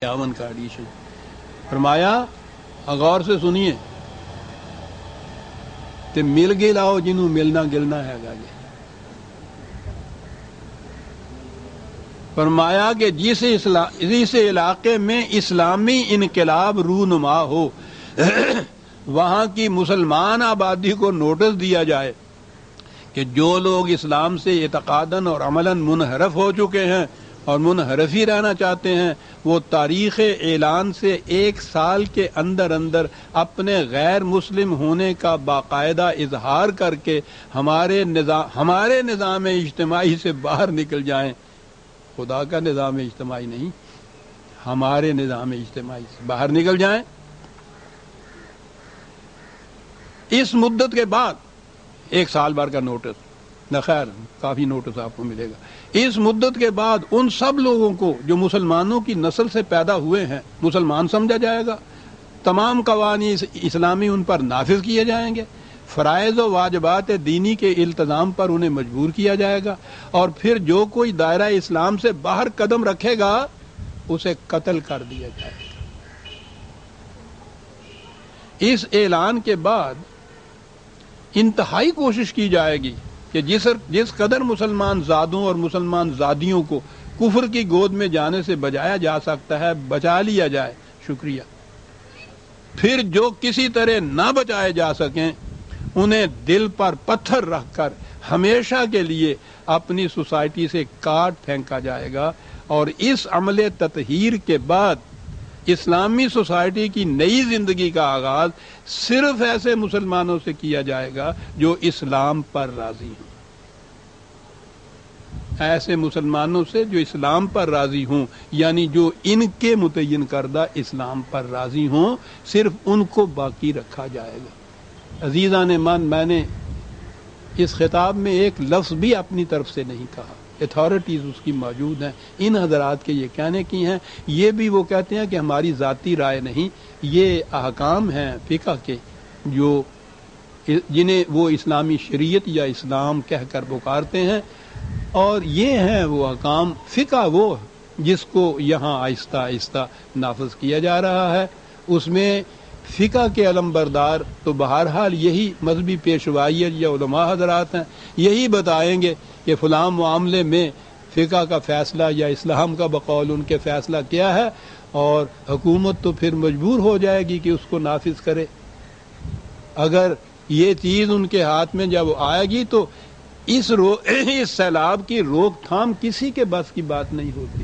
51 کا ایڈیشن فرمایا غور سے سنیے تے مل گئے لاؤ جنہوں ملنا گلنا ہے گا جی. فرمایا کہ جس علاقے میں اسلامی انقلاب رونما ہو وہاں کی مسلمان آبادی کو نوٹس دیا جائے کہ جو لوگ اسلام سے اعتقاداً اور عملاً منحرف ہو چکے ہیں اور منحرف ہی رہنا چاہتے ہیں وہ تاریخ اعلان سے 1 سال کے اندر اپنے غیر مسلم ہونے کا باقاعدہ اظہار کر کے ہمارے نظام اجتماعی سے باہر نکل جائیں. خدا کا نظام اجتماعی نہیں، ہمارے نظام اجتماعی سے باہر نکل جائیں. اس مدت کے بعد 1 سال بھر کا نوٹس، نہ خیر کافی نوٹس آپ کو ملے گا. اس مدت کے بعد ان سب لوگوں کو جو مسلمانوں کی نسل سے پیدا ہوئے ہیں مسلمان سمجھا جائے گا. تمام قوانین اسلامی ان پر نافذ کیے جائیں گے. فرائض و واجبات دینی کے التزام پر انہیں مجبور کیا جائے گا. اور پھر جو کوئی دائرہ اسلام سے باہر قدم رکھے گا اسے قتل کر دیا جائے گا. اس اعلان کے بعد انتہائی کوشش کی جائے گی کہ جس قدر مسلمان زادوں اور مسلمان زادیوں کو کفر کی گود میں جانے سے بچایا جا سکتا ہے بچا لیا جائے. شکریہ. پھر جو کسی طرح نہ بچائے جا سکیں انہیں دل پر پتھر رکھ کر ہمیشہ کے لیے اپنی سوسائٹی سے کاٹ پھینکا جائے گا. اور اس عمل تطہیر کے بعد اسلامی سوسائٹی کی نئی زندگی کا آغاز صرف ایسے مسلمانوں سے کیا جائے گا جو اسلام پر راضی ہوں. ایسے مسلمانوں سے جو اسلام پر راضی ہوں، یعنی جو ان کے متعین کردہ اسلام پر راضی ہوں، صرف ان کو باقی رکھا جائے گا. عزیزان من، میں نے اس خطاب میں ایک لفظ بھی اپنی طرف سے نہیں کہا. اتھارٹیز اس کی موجود ہیں، ان حضرات کے یہ کہنے کی ہیں. یہ بھی وہ کہتے ہیں کہ ہماری ذاتی رائے نہیں، یہ احکام ہیں فقہ کے جنہیں وہ اسلامی شریعت یا اسلام کہہ کر پکارتے ہیں. اور یہ ہیں وہ احکام فقہ وہ جس کو یہاں آہستہ آہستہ نافذ کیا جا رہا ہے. اس میں فقہ کے علمبردار تو بہرحال یہی مذہبی پیشوائیت یا علماء حضرات ہیں. یہی بتائیں گے کہ فلاں معاملے میں فقہ کا فیصلہ یا اسلام کا بقول ان کے فیصلہ کیا ہے، اور حکومت تو پھر مجبور ہو جائے گی کہ اس کو نافذ کرے. اگر یہ چیز ان کے ہاتھ میں جب آئے گی تو اس سیلاب کی روک تھام کسی کے بس کی بات نہیں ہوتی.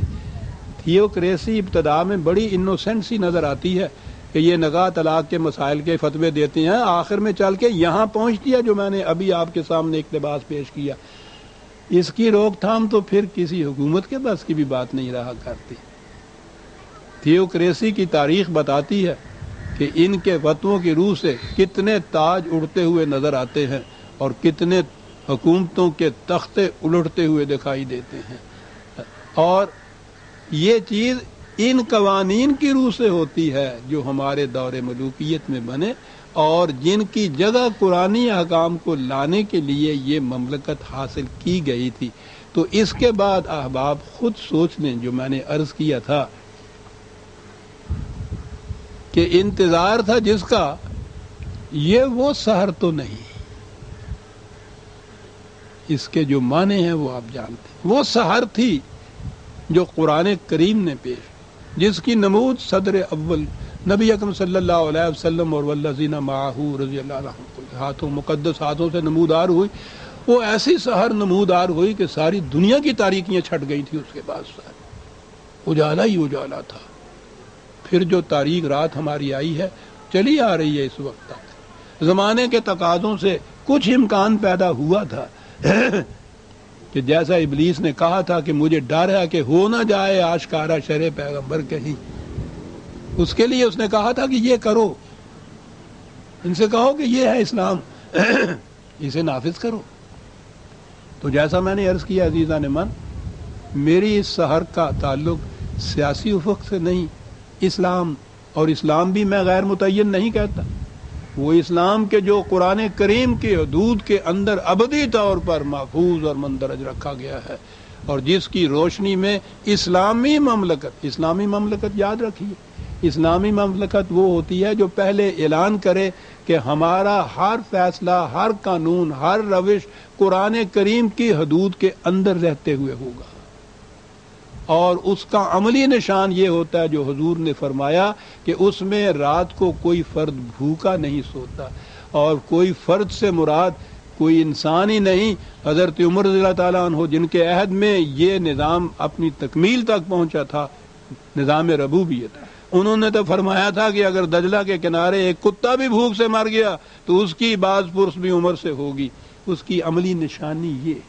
تھیوکریسی ابتدا میں بڑی انوسنٹ سی نظر آتی ہے کہ یہ نکاح طلاق کے مسائل کے فتوے دیتے ہیں، آخر میں چل کے یہاں پہنچتی ہے جو میں نے ابھی آپ کے سامنے اقتباس پیش کیا. اس کی روک تھام تو پھر کسی حکومت کے بس کی بھی بات نہیں رہا کرتی. تھیوکریسی کی تاریخ بتاتی ہے کہ ان کے فتووں کی روح سے کتنے تاج اڑتے ہوئے نظر آتے ہیں اور کتنے حکومتوں کے تختے الٹتے ہوئے دکھائی دیتے ہیں. اور یہ چیز ان قوانین کی روح سے ہوتی ہے جو ہمارے دور ملوکیت میں بنے اور جن کی جگہ قرآنی احکام کو لانے کے لیے یہ مملکت حاصل کی گئی تھی. تو اس کے بعد احباب خود سوچ لیں جو میں نے عرض کیا تھا کہ انتظار تھا جس کا، یہ وہ سحر تو نہیں. اس کے جو معنی ہیں وہ آپ جانتے ہیں. وہ سحر تھی جو قرآن کریم نے پیش، جس کی نمود صدر اول نبی اکرم صلی اللہ علیہ وسلم اور والذین معہ رضی اللہ عنہم مقدس ہاتھوں سے نمودار ہوئی. وہ ایسی سحر نمودار ہوئی کہ ساری دنیا کی تاریکیاں چھٹ گئی تھی. اس کے بعد ساری اجالا ہی اجالا تھا. پھر جو تاریک رات ہماری آئی ہے، چلی آ رہی ہے اس وقت تک. زمانے کے تقاضوں سے کچھ امکان پیدا ہوا تھا کہ جیسا ابلیس نے کہا تھا کہ مجھے ڈر ہے کہ ہو نہ جائے آشکارا شرع پیغمبر کہیں. اس کے لیے اس نے کہا تھا کہ یہ کرو، ان سے کہو کہ یہ ہے اسلام، اسے نافذ کرو. تو جیسا میں نے عرض کیا عزیزان من، میری اس سحر کا تعلق سیاسی افق سے نہیں. اسلام، اور اسلام بھی میں غیر متعین نہیں کہتا، وہ اسلام کے جو قرآن کریم کے حدود کے اندر ابدی طور پر محفوظ اور مندرج رکھا گیا ہے اور جس کی روشنی میں اسلامی مملکت یاد رکھیے، اسلامی مملکت وہ ہوتی ہے جو پہلے اعلان کرے کہ ہمارا ہر فیصلہ، ہر قانون، ہر روش قرآن کریم کی حدود کے اندر رہتے ہوئے ہوگا، اور اس کا عملی نشان یہ ہوتا ہے جو حضور نے فرمایا کہ اس میں رات کو کوئی فرد بھوکا نہیں سوتا، اور کوئی فرد سے مراد کوئی انسان ہی نہیں، حضرت عمر رضی اللہ تعالیٰ عنہ جن کے عہد میں یہ نظام اپنی تکمیل تک پہنچا تھا، نظام ربوبیت، انہوں نے تو فرمایا تھا کہ اگر دجلہ کے کنارے ایک کتا بھی بھوک سے مر گیا تو اس کی باز پرس بھی عمر سے ہوگی۔ اس کی عملی نشانی یہ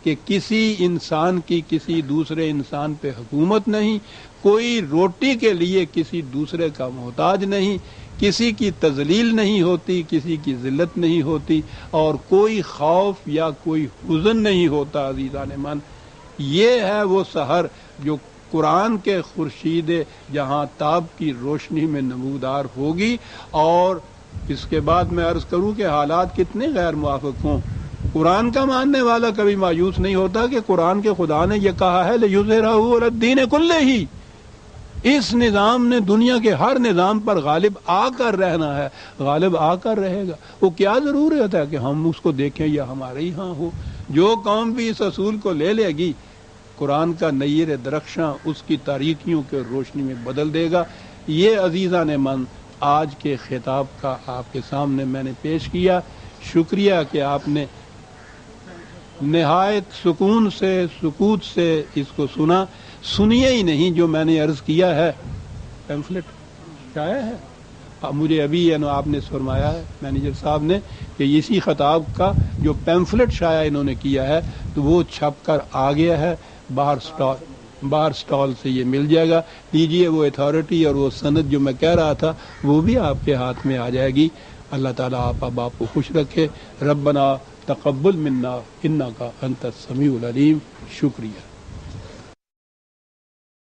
کہ کسی انسان کی کسی دوسرے انسان پہ حکومت نہیں، کوئی روٹی کے لیے کسی دوسرے کا محتاج نہیں، کسی کی تذلیل نہیں ہوتی، کسی کی ذلت نہیں ہوتی، اور کوئی خوف یا کوئی حزن نہیں ہوتا۔ عزیزان من، یہ ہے وہ سحر جو قرآن کے خورشید جہاں تاب کی روشنی میں نمودار ہوگی۔ اور اس کے بعد میں عرض کروں کہ حالات کتنے غیر موافق ہوں، قرآن کا ماننے والا کبھی مایوس نہیں ہوتا کہ قرآن کے خدا نے یہ کہا ہے لِیُظْہِرَهُ عَلَى الدِّینِ کُلِّهِ، اس نظام نے دنیا کے ہر نظام پر غالب آ کر رہنا ہے، غالب آ کر رہے گا۔ وہ کیا ضرورت ہے کہ ہم اس کو دیکھیں یا ہمارے ہی ہاں ہو، جو قوم بھی اس اصول کو لے لے گی، قرآن کا نیر درخشاں اس کی تاریکیوں کے روشنی میں بدل دے گا۔ یہ عزیزان من آج کے خطاب کا آپ کے سامنے میں نے پیش کیا۔ شکریہ کہ آپ نے نہایت سکون سے، سکوت سے اس کو سنا۔ سنیے ہی نہیں جو میں نے عرض کیا ہے، پیمفلٹ شائع ہے، مجھے ابھی آپ نے فرمایا ہے مینیجر صاحب نے کہ اسی خطاب کا جو پیمفلٹ شائع انہوں نے کیا ہے تو وہ چھپ کر آ گیا ہے، باہر سٹال سے یہ مل جائے گا، لیجئے وہ اتھارٹی اور وہ سند جو میں کہہ رہا تھا وہ بھی آپ کے ہاتھ میں آ جائے گی۔ اللہ تعالیٰ آپ کو خوش رکھے۔ ربنا تقبل منا انک انت السمیع العلیم۔ شکریہ۔